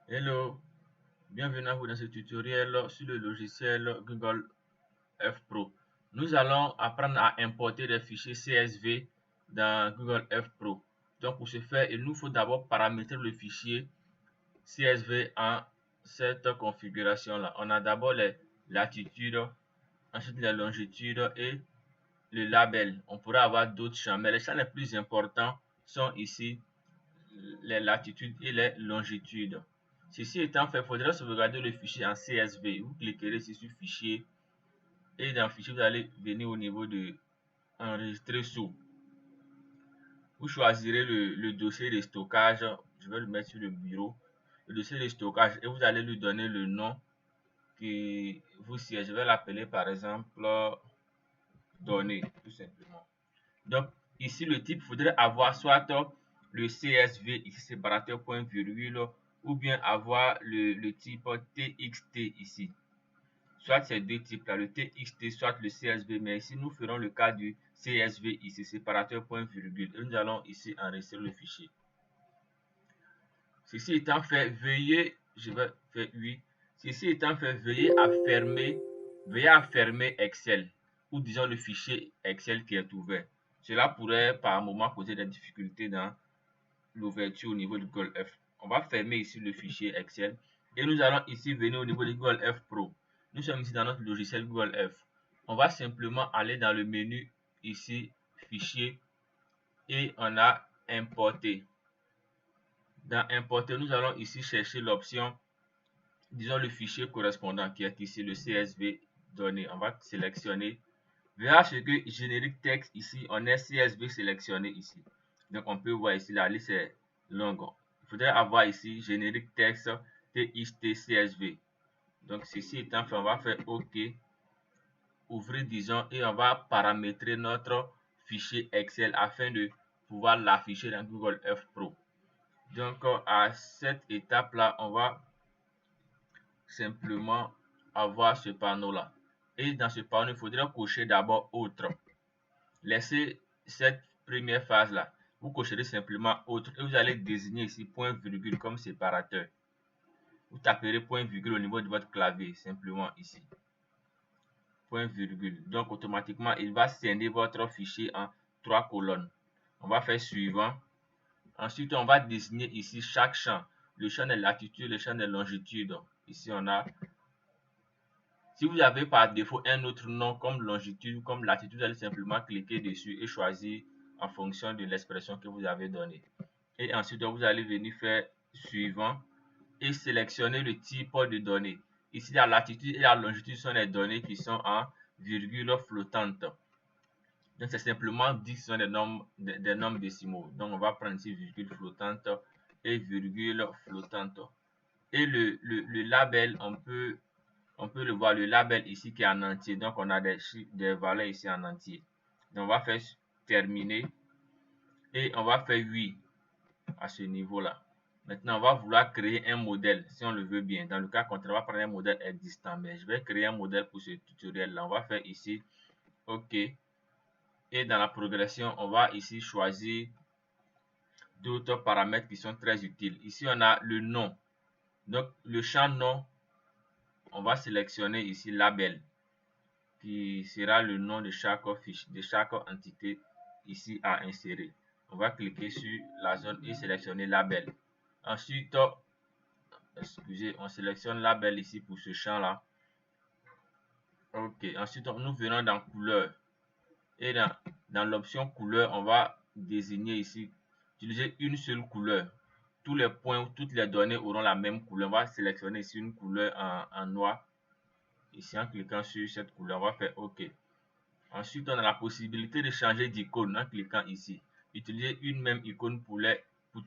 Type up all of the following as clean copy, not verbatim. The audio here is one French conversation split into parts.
Hello, bienvenue à vous dans ce tutoriel sur le logiciel Google F Pro. Nous allons apprendre à importer des fichiers CSV dans Google F Pro. Donc pour ce faire, il nous faut d'abord paramétrer le fichier CSV en cette configuration-là. On a d'abord les latitudes, ensuite les longitudes et le label. On pourrait avoir d'autres champs, mais les champs les plus importants sont ici les latitudes et les longitudes. Ceci étant fait, il faudra sauvegarder le fichier en CSV. Vous cliquerez ici sur fichier et dans fichier, vous allez venir au niveau de enregistrer sous. Vous choisirez le dossier de stockage. Je vais le mettre sur le bureau. Le dossier de stockage et vous allez lui donner le nom qui vous sied. Je vais l'appeler par exemple données, tout simplement. Donc, ici, le type, il faudrait avoir soit le CSV, ici, séparateur point virgule, ou bien avoir le type TXT ici. Soit ces deux types-là, le TXT, soit le CSV. Mais ici, nous ferons le cas du CSV ici, séparateur point virgule. Et nous allons ici enregistrer le fichier. Ceci étant fait, veuillez, je vais faire oui. Ceci étant fait, veuillez à fermer Excel ou disons le fichier Excel qui est ouvert. Cela pourrait par moment causer des difficultés dans l'ouverture au niveau du Google F. On va fermer ici le fichier Excel et nous allons ici venir au niveau du Google F Pro. Nous sommes ici dans notre logiciel Google F. On va simplement aller dans le menu ici, fichier et on a importer. Dans importer, nous allons ici chercher l'option, disons le fichier correspondant qui est ici le CSV donné. On va sélectionner. Vers ce que générique texte ici, on est CSV sélectionné ici. Donc on peut voir ici la liste est longue. Il faudrait avoir ici générique texte TXT CSV. Donc ceci étant fait, on va faire OK, ouvrir disons et on va paramétrer notre fichier Excel afin de pouvoir l'afficher dans Google F Pro. Donc à cette étape-là, on va simplement avoir ce panneau-là. Et dans ce panneau, il faudrait cocher d'abord autre. Laissez cette première phase-là. Vous cocherez simplement autre et vous allez désigner ici point virgule comme séparateur. Vous taperez point virgule au niveau de votre clavier, simplement ici. Point virgule. Donc automatiquement, il va scinder votre fichier en 3 colonnes. On va faire suivant. Ensuite, on va désigner ici chaque champ. Le champ des latitudes, le champ des longitudes. Ici, on a. Si vous avez par défaut un autre nom comme longitude ou comme latitude, vous allez simplement cliquer dessus et choisir en fonction de l'expression que vous avez donnée. Et ensuite, vous allez venir faire suivant et sélectionner le type de données. Ici, la latitude et la longitude sont les données qui sont en virgule flottante. Donc, c'est simplement dit que ce sont des nombres décimaux. Donc, on va prendre ici virgule flottante et virgule flottante. Et le label, on peut le voir, le label ici qui est en entier. Donc, on a des valeurs ici en entier. Donc, on va faire terminer et on va faire oui à ce niveau-là. Maintenant, on va vouloir créer un modèle si on le veut bien. Dans le cas contraire, on va prendre un modèle existant. Mais je vais créer un modèle pour ce tutoriel-là. On va faire ici OK. Et dans la progression, on va ici choisir d'autres paramètres qui sont très utiles. Ici, on a le nom. Donc, le champ nom, on va sélectionner ici label, qui sera le nom de chaque fiche, de chaque entité ici à insérer. On va cliquer sur la zone et sélectionner label. Ensuite, excusez, on sélectionne label ici pour ce champ-là. OK. Ensuite, nous venons dans couleur. Et dans l'option couleur, on va désigner ici, utiliser une seule couleur. Tous les points, toutes les données auront la même couleur. On va sélectionner ici une couleur en noir. Ici, en cliquant sur cette couleur, on va faire OK. Ensuite, on a la possibilité de changer d'icône en cliquant ici. Utiliser une même icône pour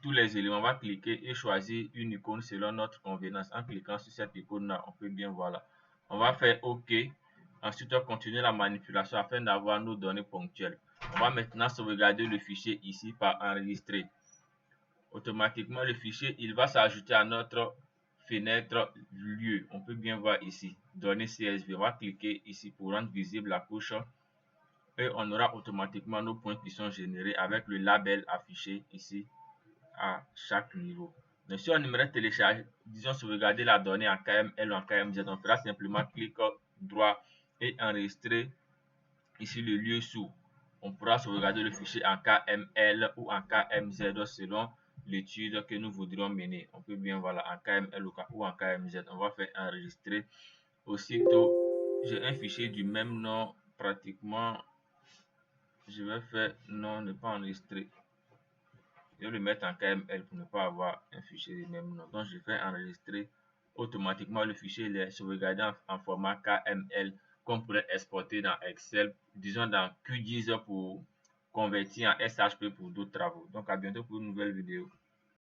tous les éléments. On va cliquer et choisir une icône selon notre convenance. En cliquant sur cette icône-là, on peut bien voir là. On va faire OK. Ensuite, on va continuer la manipulation afin d'avoir nos données ponctuelles. On va maintenant sauvegarder le fichier ici par enregistrer. Automatiquement, le fichier il va s'ajouter à notre fenêtre lieu. On peut bien voir ici, données CSV. On va cliquer ici pour rendre visible la couche et on aura automatiquement nos points qui sont générés avec le label affiché ici à chaque niveau. Mais si on aimerait télécharger, disons sauvegarder la donnée en KML ou en KMZ, on fera simplement clic droit et enregistrer ici le lieu sous. On pourra sauvegarder le fichier en KML ou en KMZ selon l'étude que nous voudrions mener. On peut bien voilà en KML ou en KMZ. On va faire enregistrer. Aussitôt, j'ai un fichier du même nom pratiquement. Je vais faire non, ne pas enregistrer. Je vais le mettre en KML pour ne pas avoir un fichier du même nom. Donc, je fais enregistrer. Automatiquement, le fichier est sauvegardé en format KML qu'on pourrait exporter dans Excel, disons dans QGIS pour convertir en SHP pour d'autres travaux. Donc, à bientôt pour une nouvelle vidéo.